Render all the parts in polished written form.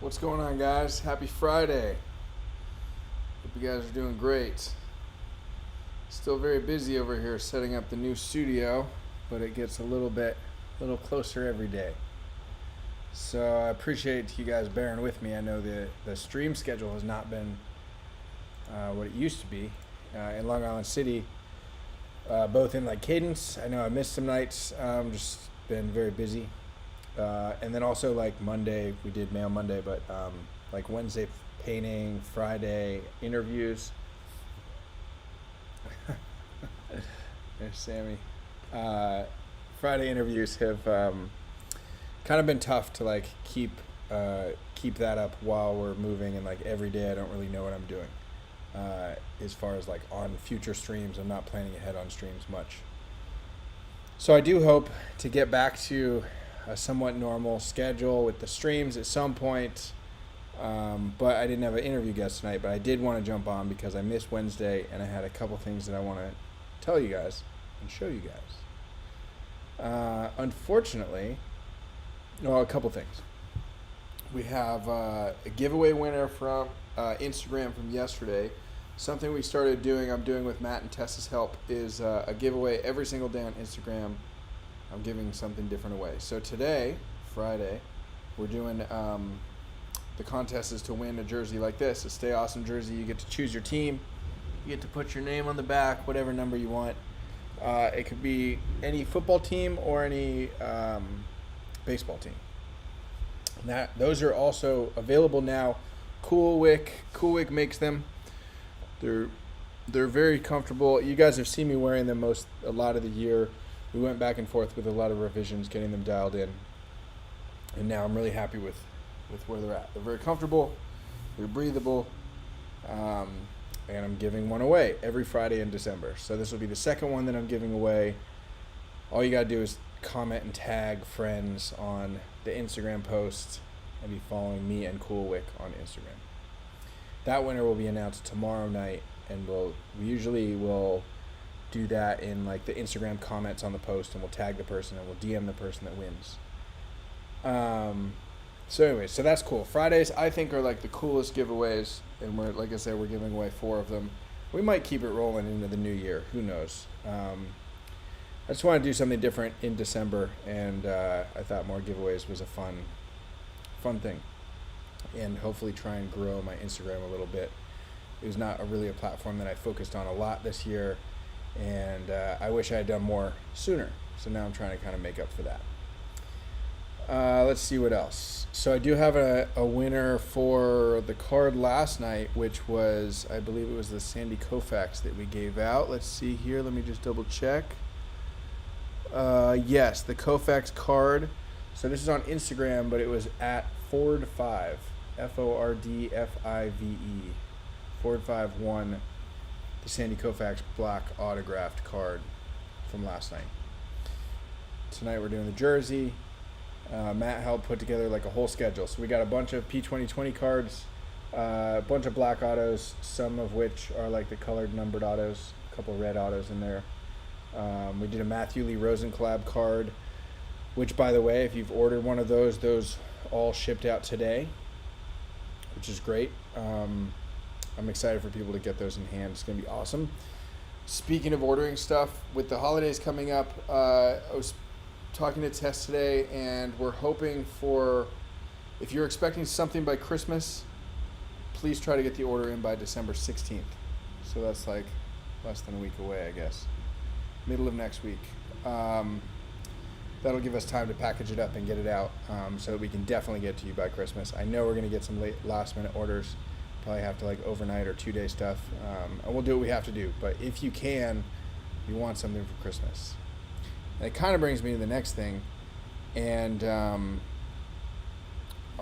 What's going on, guys? Happy Friday. Hope you guys are doing great. Still very busy over here setting up the new studio, but it gets a little closer every day. So I appreciate you guys bearing with me. I know the stream schedule has not been what it used to be in Long Island City, both in like cadence. I know I missed some nights, just been very busy. And then also like Monday, we did Mail Monday, but like Wednesday painting, Friday interviews. There's Sammy. Friday interviews have kind of been tough to like keep that up while we're moving, and like every day I don't really know what I'm doing. As far as like on future streams, I'm not planning ahead on streams much. So I do hope to get back to a somewhat normal schedule with the streams at some point. But I didn't have an interview guest tonight, but I did want to jump on because I missed Wednesday and I had a couple things that I want to tell you guys and show you guys. Unfortunately, a couple things. We have a giveaway winner from Instagram from yesterday. Something we started doing, I'm doing with Matt and Tessa's help, is a giveaway every single day on Instagram. I'm giving something different away. So today, Friday, we're doing the contest is to win a jersey like this, a Stay Awesome jersey. You get to choose your team. You get to put your name on the back, whatever number you want. It could be any football team or any baseball team. Those are also available now. Cool Wick makes them. They're very comfortable. You guys have seen me wearing them a lot of the year. We went back and forth with a lot of revisions, getting them dialed in. And now I'm really happy with where they're at. They're very comfortable. They're breathable. And I'm giving one away every Friday in December. So this will be the second one that I'm giving away. All you got to do is comment and tag friends on the Instagram post and be following me and Cool Wick on Instagram. That winner will be announced tomorrow night, and we usually will do that in like the Instagram comments on the post, and we'll tag the person and we'll DM the person that wins. So anyway, so that's cool. Fridays I think are like the coolest giveaways, and like I said, we're giving away 4 of them. We might keep it rolling into the new year. Who knows? I just want to do something different in December, and I thought more giveaways was a fun thing, and hopefully try and grow my Instagram a little bit. It was not really a platform that I focused on a lot this year, and I wish I had done more sooner. So now I'm trying to kind of make up for that. Let's see what else. So I do have a winner for the card last night, which was, I believe it was the Sandy Koufax that we gave out. Let's see here. Let me just double check. Yes, the Koufax card. So this is on Instagram, but it was at Ford5, Fordfive. Ford5 won the Sandy Koufax black autographed card from last night. Tonight we're doing the jersey. Matt helped put together like a whole schedule. So we got a bunch of P2020 cards, a bunch of black autos, some of which are like the colored numbered autos, a couple red autos in there. We did a Matthew Lee Rosen collab card, which, by the way, if you've ordered one of those all shipped out today, which is great. I'm excited for people to get those in hand. It's going to be awesome. Speaking of ordering stuff, with the holidays coming up, I was talking to Tess today, and we're hoping for, if you're expecting something by Christmas, please try to get the order in by December 16th. So that's like less than a week away, I guess. Middle of next week. That'll give us time to package it up and get it out, so that we can definitely get to you by Christmas. I know we're going to get some last minute orders. Probably have to like overnight or 2-day stuff. And we'll do what we have to do. But if you can, you want something for Christmas. And it kind of brings me to the next thing. And I'll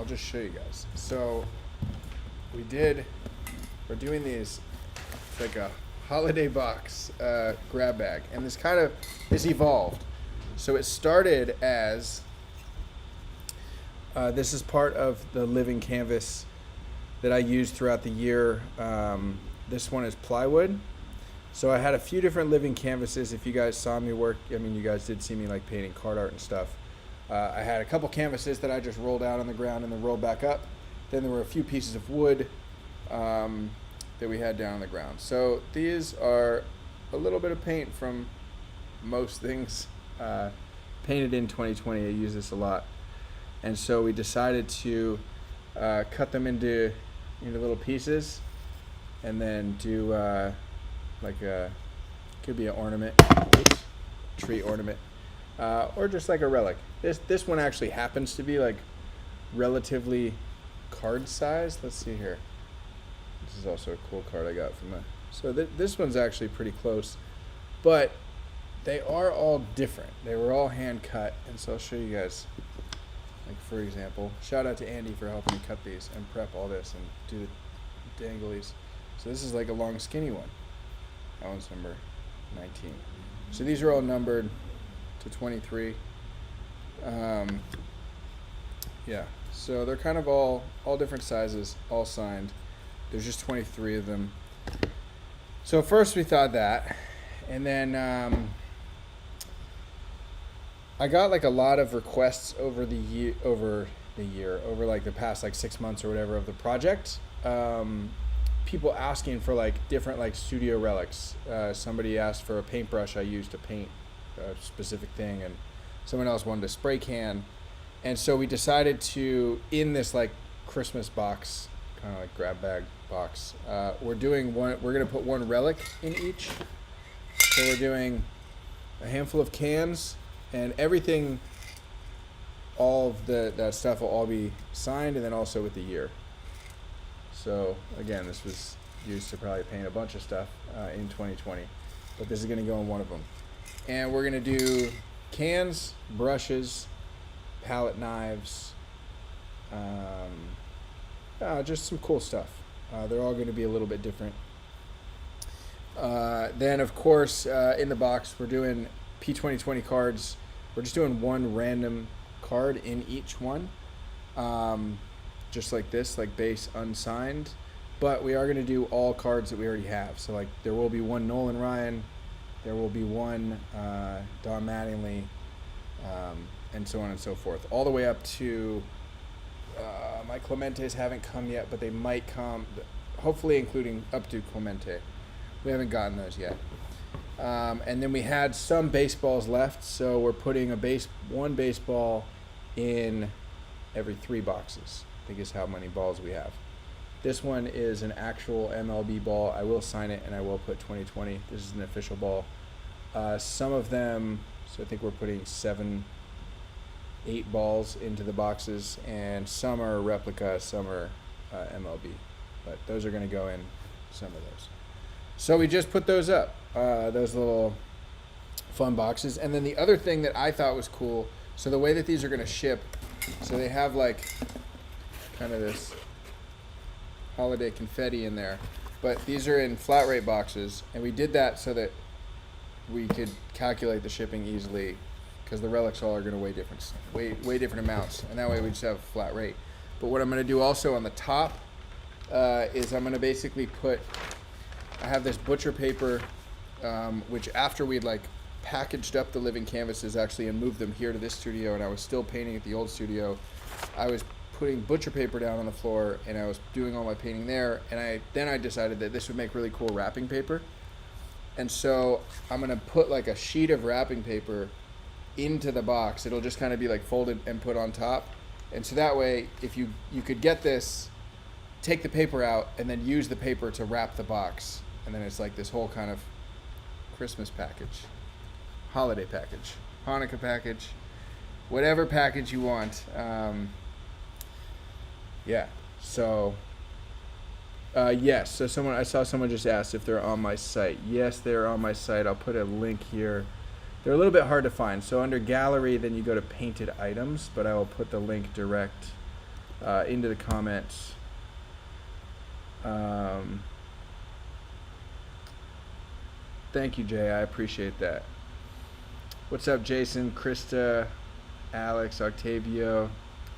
just show you guys. So we're doing these, it's like a holiday box grab bag. And this kind of is evolved. So it started as, this is part of the living canvas that I used throughout the year. This one is plywood. So I had a few different living canvases. If you guys saw me work, I mean, you guys did see me like painting card art and stuff. I had a couple canvases that I just rolled out on the ground and then rolled back up. Then there were a few pieces of wood that we had down on the ground. So these are a little bit of paint from most things painted in 2020. I use this a lot. And so we decided to cut them into little pieces and then do could be an ornament, tree ornament, or just like a relic. This one actually happens to be like relatively card size. Let's see here. This is also a cool card I got from so this one's actually pretty close, but they are all different. They were all hand cut, and so I'll show you guys. Like for example, shout out to Andy for helping me cut these and prep all this and do the danglies. So this is like a long skinny one. That one's number 19. So these are all numbered to 23. Yeah, so they're kind of all different sizes, all signed. There's just 23 of them. So first we thought that, and then I got like a lot of requests over like the past like 6 months or whatever of the project. People asking for like different like studio relics. Somebody asked for a paintbrush I used to paint a specific thing, and someone else wanted a spray can. And so we decided to, in this like Christmas box, kind of like grab bag box, we're gonna put one relic in each. So we're doing a handful of cans, and everything, all of that stuff will all be signed, and then also with the year. So again, this was used to probably paint a bunch of stuff in 2020, but this is going to go in one of them. And we're going to do cans, brushes, palette knives, just some cool stuff. They're all going to be a little bit different. Then, of course, in the box, we're doing P2020 cards. We're just doing one random card in each one. Just like this, like base unsigned, but we are going to do all cards that we already have. So like there will be one Nolan Ryan, there will be one Don Mattingly, and so on and so forth, all the way up to my Clementes haven't come yet, but they might come, hopefully including up to Clemente. We haven't gotten those yet. And then we had some baseballs left, so we're putting one baseball in every 3 boxes. I think is how many balls we have. This one is an actual MLB ball. I will sign it and I will put 2020. This is an official ball. Some of them, so I think we're putting 8 balls into the boxes, and some are replica, some are MLB. But those are going to go in some of those. So we just put those up, those little fun boxes. And then the other thing that I thought was cool, so the way that these are going to ship, so they have like kind of this holiday confetti in there, but these are in flat rate boxes, and we did that so that we could calculate the shipping easily, because the relics all are going to weigh different amounts, and that way we just have a flat rate. But what I'm going to do also on the top is I'm going to basically I have this butcher paper, which after we'd like packaged up the living canvases actually and moved them here to this studio, and I was still painting at the old studio, I was putting butcher paper down on the floor, and I was doing all my painting there, and then I decided that this would make really cool wrapping paper. And so I'm going to put like a sheet of wrapping paper into the box. It'll just kind of be like folded and put on top. And so that way, if you could get this, take the paper out, and then use the paper to wrap the box. And then it's like this whole kind of Christmas package, holiday package, Hanukkah package, whatever package you want. Yeah, so yes, so I saw someone just asked if they're on my site. Yes, they're on my site. I'll put a link here. They're a little bit hard to find. So under gallery, then you go to painted items, but I will put the link direct into the comments. Thank you, Jay. I appreciate that. What's up, Jason, Krista, Alex, Octavio?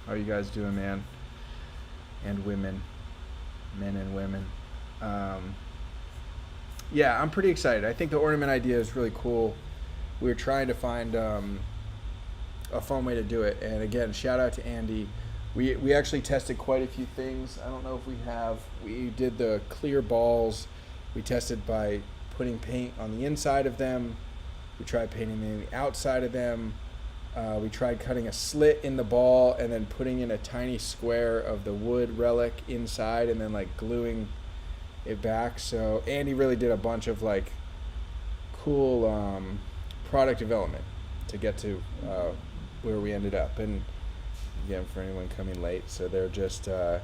How are you guys doing, man? And women, men and women. Yeah, I'm pretty excited. I think the ornament idea is really cool. We were trying to find a fun way to do it. And again, shout out to Andy. We actually tested quite a few things. I don't know if we have. We did the clear balls. We tested by putting paint on the inside of them. We tried painting on the outside of them. We tried cutting a slit in the ball and then putting in a tiny square of the wood relic inside and then like gluing it back. So Andy really did a bunch of like cool product development to get to where we ended up. And again, for anyone coming late, so they're just they're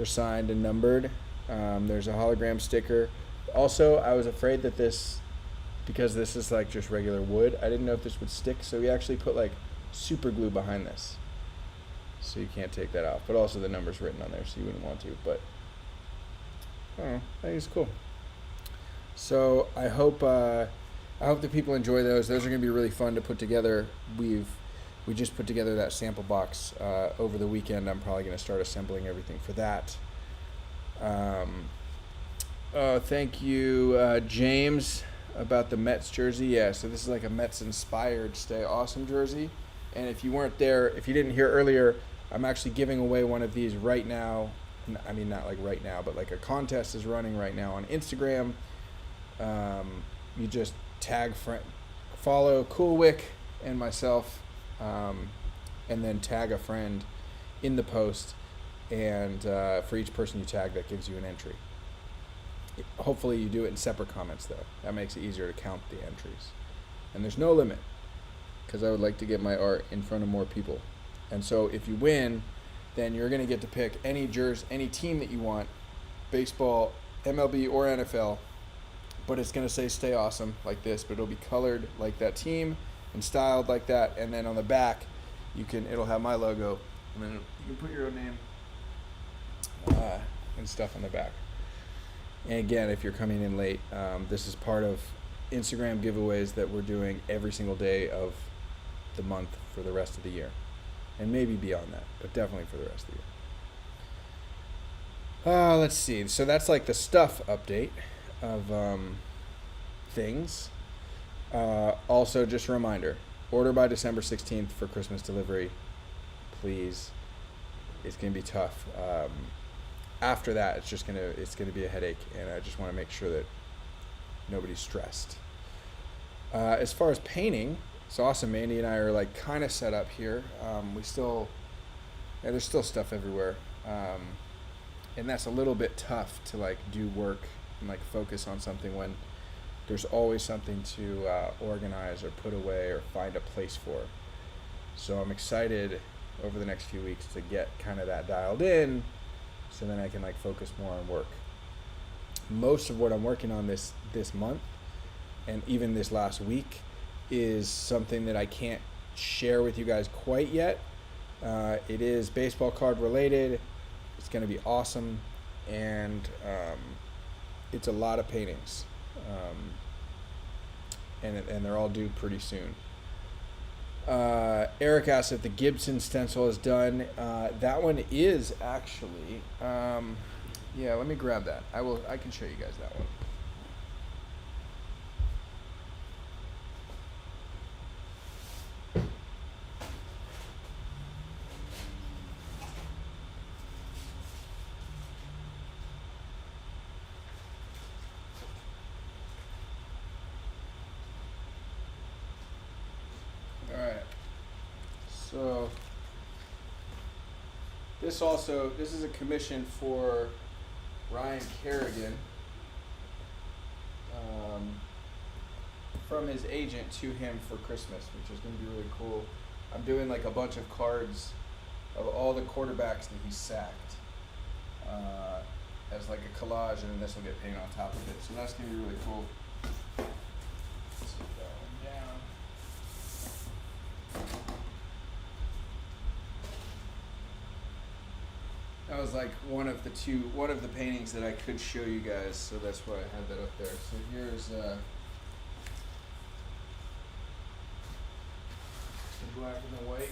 signed and numbered. There's a hologram sticker. Also, I was afraid that because this is like just regular wood, I didn't know if this would stick, so we actually put like super glue behind this, so you can't take that off. But also the number's written on there, so you wouldn't want to. But I don't know, I think it's cool. So I hope the people enjoy those. Those are going to be really fun to put together. We just put together that sample box over the weekend. I'm probably going to start assembling everything for that. Thank you, James, about the Mets jersey. Yeah, so this is like a Mets-inspired Stay Awesome jersey. And if you weren't there, if you didn't hear earlier, I'm actually giving away one of these right now. I mean, not like right now, but like a contest is running right now on Instagram. You just follow Coolwick and myself, and then tag a friend in the post, and for each person you tag, that gives you an entry. Hopefully you do it in separate comments, though. That makes it easier to count the entries. And there's no limit, because I would like to get my art in front of more people. And so if you win, then you're going to get to pick any team that you want, baseball, MLB, or NFL, but it's going to say Stay Awesome like this, but it'll be colored like that team and styled like that. And then on the back, it'll have my logo, and then you can put your own name and stuff on the back. And again, if you're coming in late, this is part of Instagram giveaways that we're doing every single day of the month for the rest of the year. And maybe beyond that, but definitely for the rest of the year. Let's see. So that's like the stuff update of things. Also, just a reminder, order by December 16th for Christmas delivery, please. It's going to be tough. After that, it's going to be a headache, and I just want to make sure that nobody's stressed. As far as painting, it's awesome. Mandy and I are like kind of set up here. There's still stuff everywhere, and that's a little bit tough to like do work and like focus on something when there's always something to organize or put away or find a place for. So I'm excited over the next few weeks to get kind of that dialed in, so then I can like focus more on work. Most of what I'm working on this month and even this last week is something that I can't share with you guys quite yet. It is baseball card related. It's going to be awesome, and it's a lot of paintings, and they're all due pretty soon. Eric asked if the Gibson stencil is done. That one is actually. Yeah, let me grab that. I can show you guys that one. So this is a commission for Ryan Kerrigan, from his agent to him for Christmas, which is going to be really cool. I'm doing like a bunch of cards of all the quarterbacks that he sacked as like a collage, and then this will get painted on top of it. So that's going to be really cool. Let's put that one down. That was like one of the paintings that I could show you guys, so that's why I had that up there. So here's the black and the white.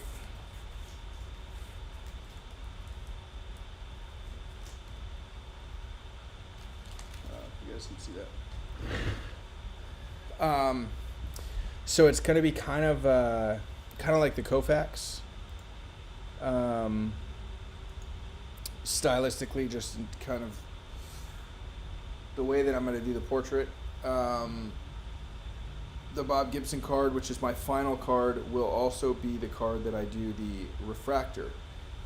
You guys can see that. So it's gonna be kind of like the Koufax. stylistically, just kind of the way that I'm going to do the portrait. The Bob Gibson card, which is my final card, will also be the card that I do the refractor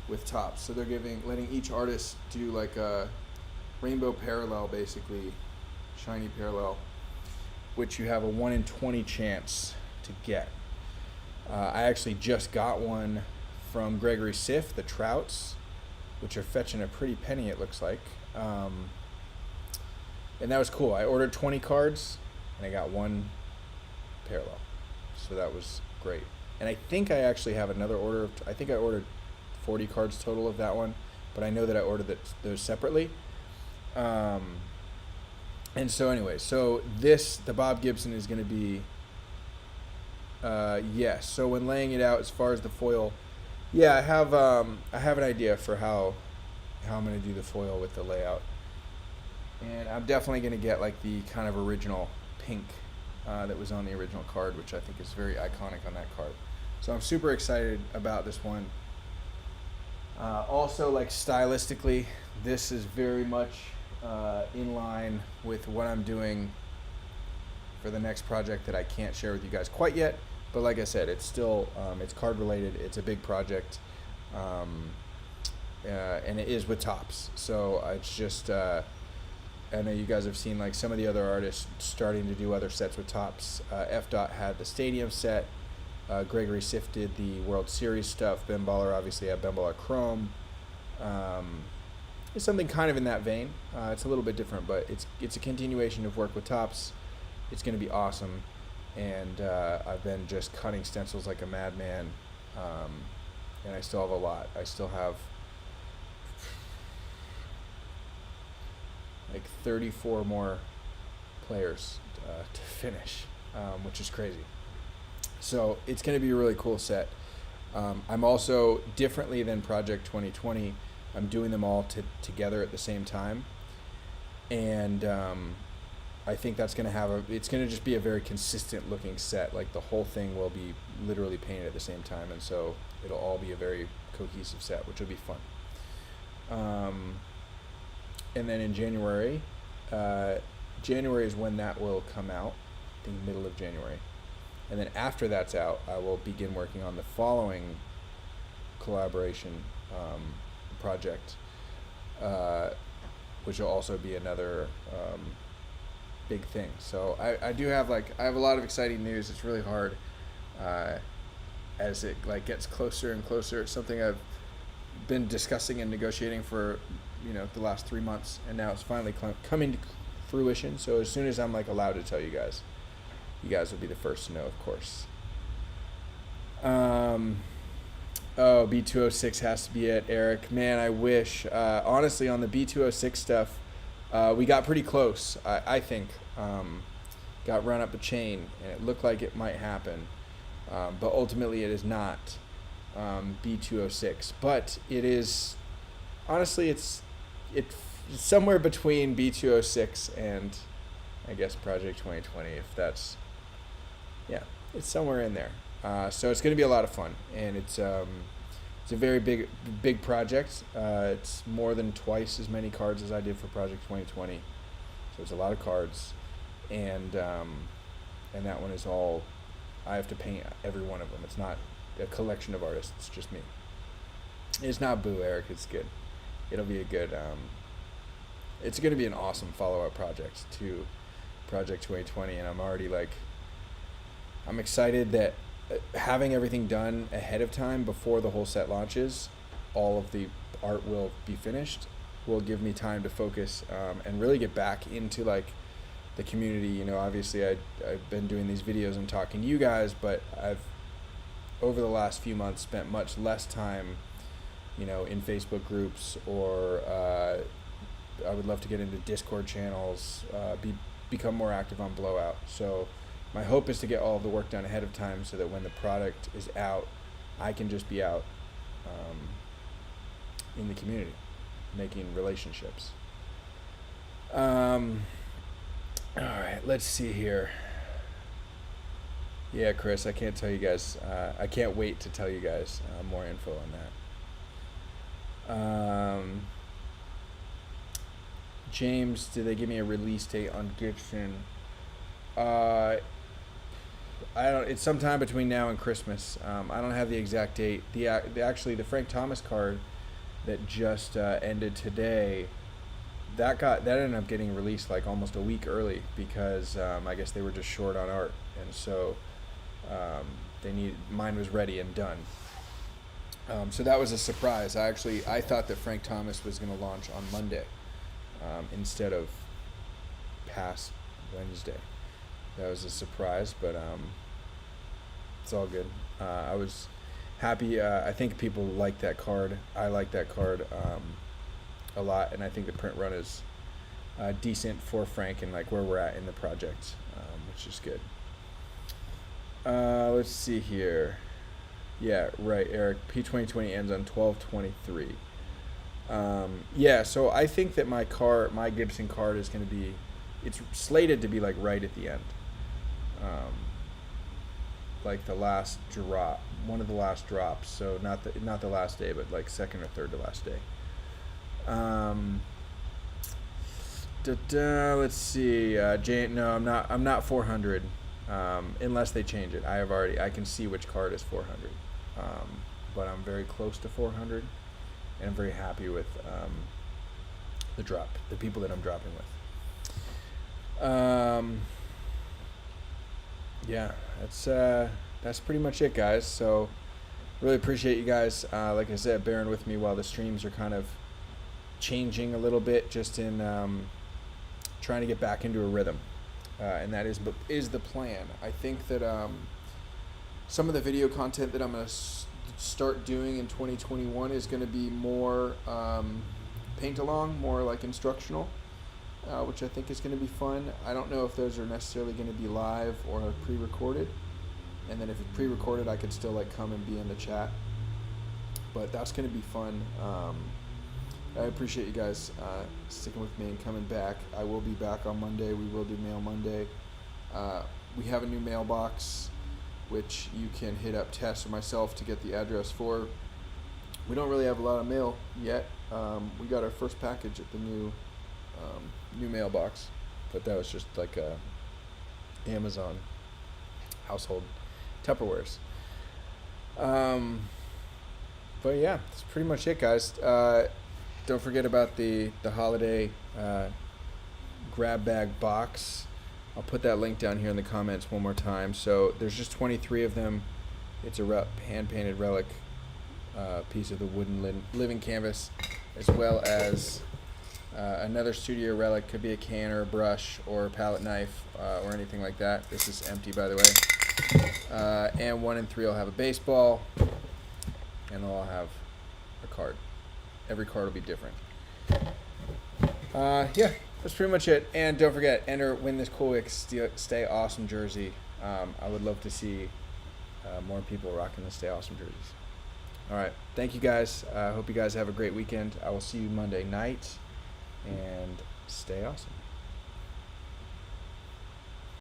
with Topps. So they're letting each artist do like a rainbow parallel, basically, shiny parallel, which you have a 1 in 20 chance to get. I actually just got one from Gregory Siff, the Trouts, which are fetching a pretty penny, it looks like. And that was cool. I ordered 20 cards, and I got one parallel. So that was great. And I think I actually have another order. I think I ordered 40 cards total of that one, but I know that I ordered those separately. And so anyway, the Bob Gibson is going to be, yes. So when laying it out, as far as the foil, yeah, I have an idea for how I'm going to do the foil with the layout. And I'm definitely going to get like the kind of original pink that was on the original card, which I think is very iconic on that card. So I'm super excited about this one. Also, like stylistically, this is very much in line with what I'm doing for the next project that I can't share with you guys quite yet. But like I said, it's still it's card related. It's a big project, and it is with Topps. So it's just I know you guys have seen like some of the other artists starting to do other sets with Topps. F. Dot had the Stadium set. Gregory Siff did the World Series stuff. Ben Baller obviously had Ben Baller Chrome. It's something kind of in that vein. It's a little bit different, but it's a continuation of work with Topps. It's going to be awesome. And I've been just cutting stencils like a madman. And I still have a lot. I still have like 34 more players to finish, which is crazy. So it's going to be a really cool set. I'm also, differently than Project 2020, I'm doing them all together at the same time. And I think that's going to it's going to just be a very consistent looking set. Like the whole thing will be literally painted at the same time. And so it'll all be a very cohesive set, which will be fun. And then in January is when that will come out, I think middle of January. And then after that's out, I will begin working on the following collaboration project, which will also be another big thing. So I do have I have a lot of exciting news. It's really hard as it gets closer and closer. It's something I've been discussing and negotiating for the last 3 months, and now it's finally coming to fruition. So as soon as I'm allowed to tell you guys will be the first to know, of course. B206 has to be it, Eric. Man, I wish. Honestly, on the B206 stuff, we got pretty close, I think. Got run up the chain, and it looked like it might happen. But ultimately, it is not B206. But it is, honestly, it's somewhere between B206 and, I guess, Project 2020, if that's, yeah, it's somewhere in there. So it's going to be a lot of fun, and it's a very big project. It's more than twice as many cards as I did for Project 2020, so it's a lot of cards, and that one is all, I have to paint every one of them. It's not a collection of artists, it's just me. It's not boo, Eric, it's good. It'll be a good, it's going to be an awesome follow-up project to Project 2020, and I'm already I'm excited that having everything done ahead of time before the whole set launches, all of the art will be finished, will give me time to focus and really get back into the community. Obviously I've been doing these videos and talking to you guys, but I've over the last few months spent much less time in Facebook groups, or I would love to get into Discord channels, become more active on Blowout. So my hope is to get all of the work done ahead of time so that when the product is out, I can just be out in the community, making relationships. All right, let's see here. Yeah, Chris, I can't tell you guys. I can't wait to tell you guys more info on that. James, did they give me a release date on Gibson? I don't. It's sometime between now and Christmas. I don't have the exact date. Actually the Frank Thomas card that just ended today, that ended up getting released like almost a week early because I guess they were just short on art, and so mine was ready and done. So that was a surprise. I thought that Frank Thomas was going to launch on Monday instead of past Wednesday. That was a surprise, but it's all good. I was happy. I think people like that card. I like that card a lot, and I think the print run is decent for Frank and like where we're at in the project, which is good. Let's see here. Yeah, right, Eric. P2020 ends on 12/23. Yeah, so I think that my Gibson card is going to be, it's slated to be like right at the end. Like the last drop, one of the last drops. So not the last day, but like second or third to last day. Let's see. No, I'm not 400. Unless they change it. I can see which card is 400. But I'm very close to 400, and I'm very happy with the people that I'm dropping with. Yeah, that's pretty much it, guys. So really appreciate you guys, like I said, bearing with me while the streams are kind of changing a little bit, just in trying to get back into a rhythm, and that is the plan. I think that some of the video content that I'm going to start doing in 2021 is going to be more paint along, more like instructional, which I think is going to be fun. I don't know if those are necessarily going to be live or pre-recorded, and then if it's pre-recorded I could still like come and be in the chat, but that's going to be fun. I appreciate you guys sticking with me and coming back. I will be back on Monday. We will do Mail Monday. We have a new mailbox, which you can hit up Tess or myself to get the address for. We don't really have a lot of mail yet. We got our first package at the new mailbox, but that was just like a Amazon household Tupperwares. But yeah, that's pretty much it, guys. Don't forget about the holiday grab bag box. I'll put that link down here in the comments one more time. So there's just 23 of them. It's a hand-painted relic piece of the wooden living canvas, as well as another studio relic. Could be a can or a brush or a palette knife or anything like that. This is empty, by the way. And 1 and 3 will have a baseball, and they'll all have a card. Every card will be different. Yeah, that's pretty much it. And don't forget, win this Cool Wick Stay Awesome jersey. I would love to see more people rocking the Stay Awesome jerseys. All right, thank you guys. I hope you guys have a great weekend. I will see you Monday night, and stay awesome.